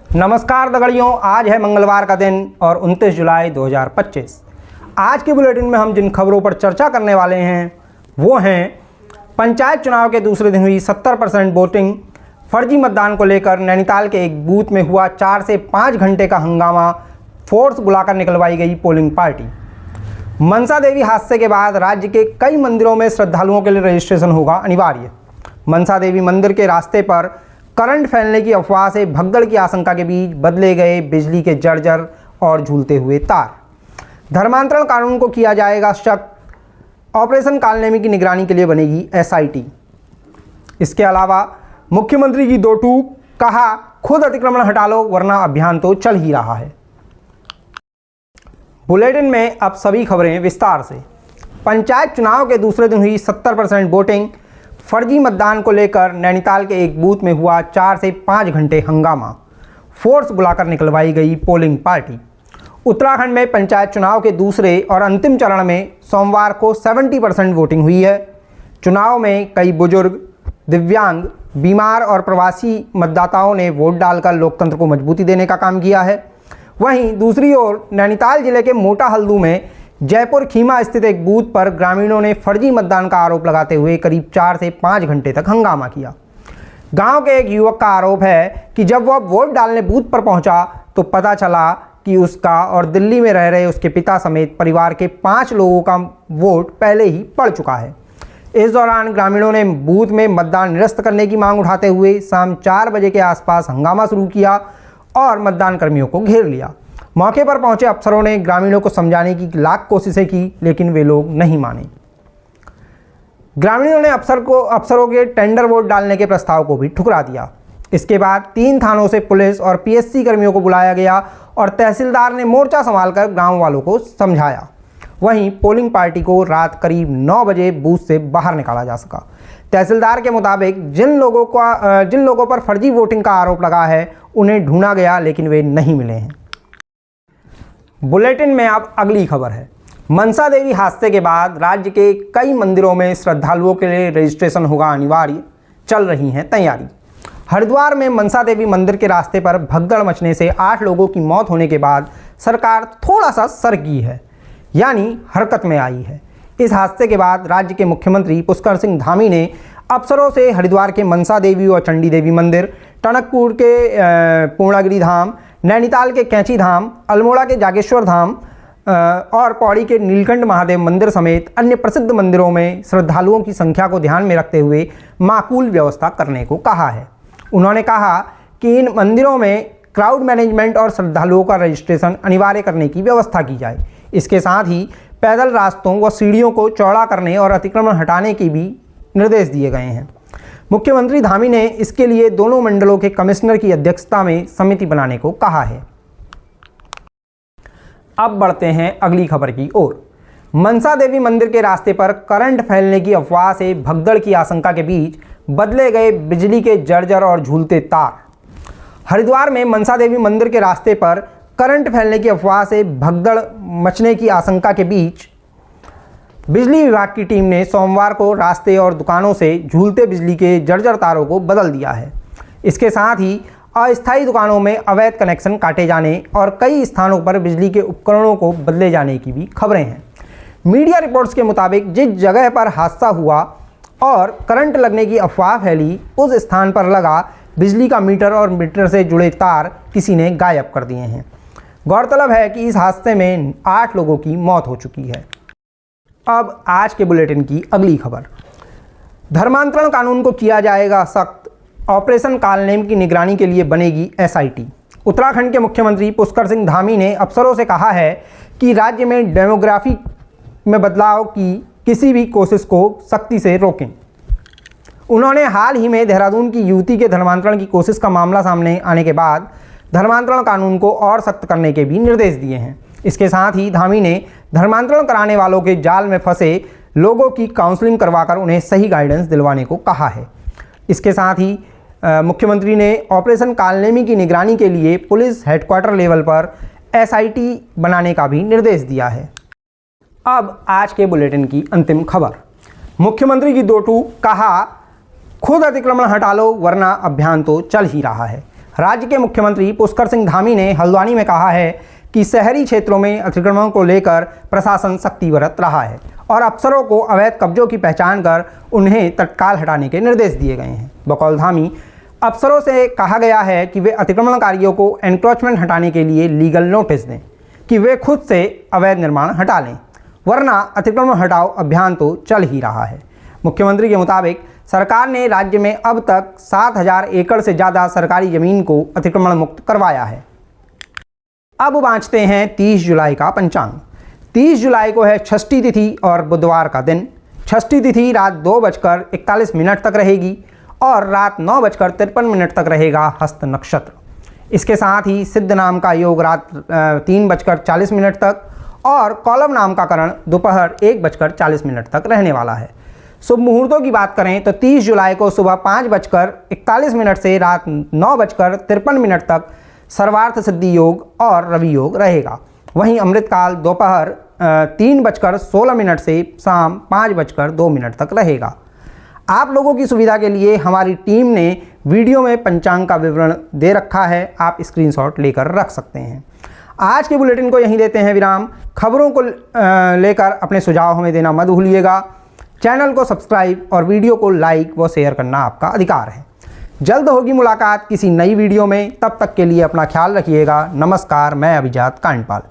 नमस्कार दगड़ियों, आज है मंगलवार का दिन और 29 जुलाई 2025। आज के बुलेटिन में हम जिन खबरों पर चर्चा करने वाले हैं वो हैं पंचायत चुनाव के दूसरे दिन हुई 70% वोटिंग, फर्जी मतदान को लेकर नैनीताल के एक बूथ में हुआ 4 से 5 घंटे का हंगामा, फोर्स बुलाकर निकलवाई गई पोलिंग पार्टी। मनसा देवी हादसे के बाद राज्य के कई मंदिरों में श्रद्धालुओं के लिए रजिस्ट्रेशन होगा अनिवार्य। मनसा देवी मंदिर के रास्ते पर करंट फैलने की अफवाह से भगदड़ की आशंका के बीच बदले गए बिजली के जर्जर और झूलते हुए तार। धर्मांतरण कानून को किया जाएगा सख्त, ऑपरेशन कालनेमी की निगरानी के लिए बनेगी SIT। इसके अलावा मुख्यमंत्री की दो टूक, कहा खुद अतिक्रमण हटा लो वरना अभियान तो चल ही रहा है। बुलेटिन में अब सभी खबरें विस्तार से। पंचायत चुनाव के दूसरे दिन हुई 70% वोटिंग, फर्जी मतदान को लेकर नैनीताल के एक बूथ में हुआ 4 से 5 घंटे हंगामा, फोर्स बुलाकर निकलवाई गई पोलिंग पार्टी। उत्तराखंड में पंचायत चुनाव के दूसरे और अंतिम चरण में सोमवार को 70% वोटिंग हुई है। चुनाव में कई बुजुर्ग, दिव्यांग, बीमार और प्रवासी मतदाताओं ने वोट डालकर लोकतंत्र को मजबूती देने का काम किया है। वहीं दूसरी ओर नैनीताल जिले के मोटा हल्दू में जयपुर खीमा स्थित एक बूथ पर ग्रामीणों ने फर्जी मतदान का आरोप लगाते हुए करीब 4 से 5 घंटे तक हंगामा किया। गांव के एक युवक का आरोप है कि जब वह वोट डालने बूथ पर पहुंचा तो पता चला कि उसका और दिल्ली में रह रहे उसके पिता समेत परिवार के 5 लोगों का वोट पहले ही पड़ चुका है। इस दौरान ग्रामीणों ने बूथ में मतदान निरस्त करने की मांग उठाते हुए शाम 4 बजे के आसपास हंगामा शुरू किया और मतदान कर्मियों को घेर लिया। मौके पर पहुंचे अफसरों ने ग्रामीणों को समझाने की लाख कोशिशें की, लेकिन वे लोग नहीं माने। ग्रामीणों ने अफसरों के टेंडर वोट डालने के प्रस्ताव को भी ठुकरा दिया। इसके बाद 3 थानों से पुलिस और PSC कर्मियों को बुलाया गया और तहसीलदार ने मोर्चा संभालकर गांव वालों को समझाया। वहीं पोलिंग पार्टी को रात करीब 9 बजे बूथ से बाहर निकाला जा सका। तहसीलदार के मुताबिक जिन लोगों पर फर्जी वोटिंग का आरोप लगा है उन्हें ढूंढा गया, लेकिन वे नहीं मिले हैं। बुलेटिन में अब अगली खबर है। मनसा देवी हादसे के बाद राज्य के कई मंदिरों में श्रद्धालुओं के लिए रजिस्ट्रेशन होगा अनिवार्य, चल रही है तैयारी। हरिद्वार में मनसा देवी मंदिर के रास्ते पर भगदड़ मचने से 8 लोगों की मौत होने के बाद सरकार थोड़ा सा सरकी है, यानी हरकत में आई है। इस हादसे के बाद राज्य के मुख्यमंत्री पुष्कर सिंह धामी ने अफसरों से हरिद्वार के मनसा देवी और चंडी देवी मंदिर, टनकपुर के पूर्णागिरि धाम, नैनीताल के कैंची धाम, अल्मोड़ा के जागेश्वर धाम और पौड़ी के नीलकंठ महादेव मंदिर समेत अन्य प्रसिद्ध मंदिरों में श्रद्धालुओं की संख्या को ध्यान में रखते हुए माकूल व्यवस्था करने को कहा है। उन्होंने कहा कि इन मंदिरों में क्राउड मैनेजमेंट और श्रद्धालुओं का रजिस्ट्रेशन अनिवार्य करने की व्यवस्था की जाए। इसके साथ ही पैदल रास्तों व सीढ़ियों को चौड़ा करने और अतिक्रमण हटाने के भी निर्देश दिए गए हैं। मुख्यमंत्री धामी ने इसके लिए दोनों मंडलों के कमिश्नर की अध्यक्षता में समिति बनाने को कहा है। अब बढ़ते हैं अगली खबर की ओर। मनसा देवी मंदिर के रास्ते पर करंट फैलने की अफवाह से भगदड़ की आशंका के बीच बदले गए बिजली के जर्जर और झूलते तार। हरिद्वार में मनसा देवी मंदिर के रास्ते पर करंट फैलने की अफवाह से भगदड़ मचने की आशंका के बीच बिजली विभाग की टीम ने सोमवार को रास्ते और दुकानों से झूलते बिजली के जर्जर तारों को बदल दिया है। इसके साथ ही अस्थायी दुकानों में अवैध कनेक्शन काटे जाने और कई स्थानों पर बिजली के उपकरणों को बदले जाने की भी खबरें हैं। मीडिया रिपोर्ट्स के मुताबिक जिस जगह पर हादसा हुआ और करंट लगने की अफवाह फैली, उस स्थान पर लगा बिजली का मीटर और मीटर से जुड़े तार किसी ने गायब कर दिए हैं। गौरतलब है कि इस हादसे में 8 लोगों की मौत हो चुकी है। अब आज के बुलेटिन की अगली खबर। धर्मांतरण कानून को किया जाएगा सख्त, ऑपरेशन कालनेमी की निगरानी के लिए बनेगी SIT। उत्तराखंड के मुख्यमंत्री पुष्कर सिंह धामी ने अफसरों से कहा है कि राज्य में डेमोग्राफी में बदलाव की किसी भी कोशिश को सख्ती से रोकें। उन्होंने हाल ही में देहरादून की युवती के धर्मांतरण की कोशिश का मामला सामने आने के बाद धर्मांतरण कानून को और सख्त करने के भी निर्देश दिए हैं। इसके साथ ही धामी ने धर्मांतरण कराने वालों के जाल में फंसे लोगों की काउंसलिंग करवाकर उन्हें सही गाइडेंस दिलवाने को कहा है। इसके साथ ही मुख्यमंत्री ने ऑपरेशन कालनेमी की निगरानी के लिए पुलिस हेडक्वार्टर लेवल पर SIT बनाने का भी निर्देश दिया है। अब आज के बुलेटिन की अंतिम खबर। मुख्यमंत्री की दो टूक, कहा खुद अतिक्रमण हटा लो वरना अभियान तो चल ही रहा है। राज्य के मुख्यमंत्री पुष्कर सिंह धामी ने हल्द्वानी में कहा है कि शहरी क्षेत्रों में अतिक्रमण को लेकर प्रशासन सख्ती बरत रहा है और अफसरों को अवैध कब्जों की पहचान कर उन्हें तत्काल हटाने के निर्देश दिए गए हैं। बकौल धामी, अफसरों से कहा गया है कि वे अतिक्रमणकारियों को एनक्रोचमेंट हटाने के लिए लीगल नोटिस दें कि वे खुद से अवैध निर्माण हटा लें, वरना अतिक्रमण हटाओ अभियान तो चल ही रहा है। मुख्यमंत्री के मुताबिक सरकार ने राज्य में अब तक 7,000 एकड़ से ज़्यादा सरकारी ज़मीन को अतिक्रमण मुक्त करवाया है। अब बाँचते हैं 30 जुलाई का पंचांग। 30 जुलाई को है षष्ठी तिथि और बुधवार का दिन। षष्ठी तिथि रात 2:41 तक रहेगी और रात 9:53 तक रहेगा हस्त नक्षत्र। इसके साथ ही सिद्ध नाम का योग रात 3:40 तक और कौलव नाम का करण दोपहर 1:40 तक रहने वाला है। शुभ मुहूर्तों की बात करें तो 30 जुलाई को सुबह 5:41 से रात 9:53 तक सर्वार्थ सिद्धि योग और रवि योग रहेगा। वहीं अमृतकाल दोपहर 3:16 से शाम 5:02 तक रहेगा। आप लोगों की सुविधा के लिए हमारी टीम ने वीडियो में पंचांग का विवरण दे रखा है, आप स्क्रीनशॉट लेकर रख सकते हैं। आज के बुलेटिन को यहीं देते हैं विराम। खबरों को लेकर अपने सुझाव हमें देना मत भूलिएगा। चैनल को सब्सक्राइब और वीडियो को लाइक व शेयर करना आपका अधिकार है। जल्द होगी मुलाकात किसी नई वीडियो में, तब तक के लिए अपना ख्याल रखिएगा। नमस्कार, मैं अभिजात कांडपाल।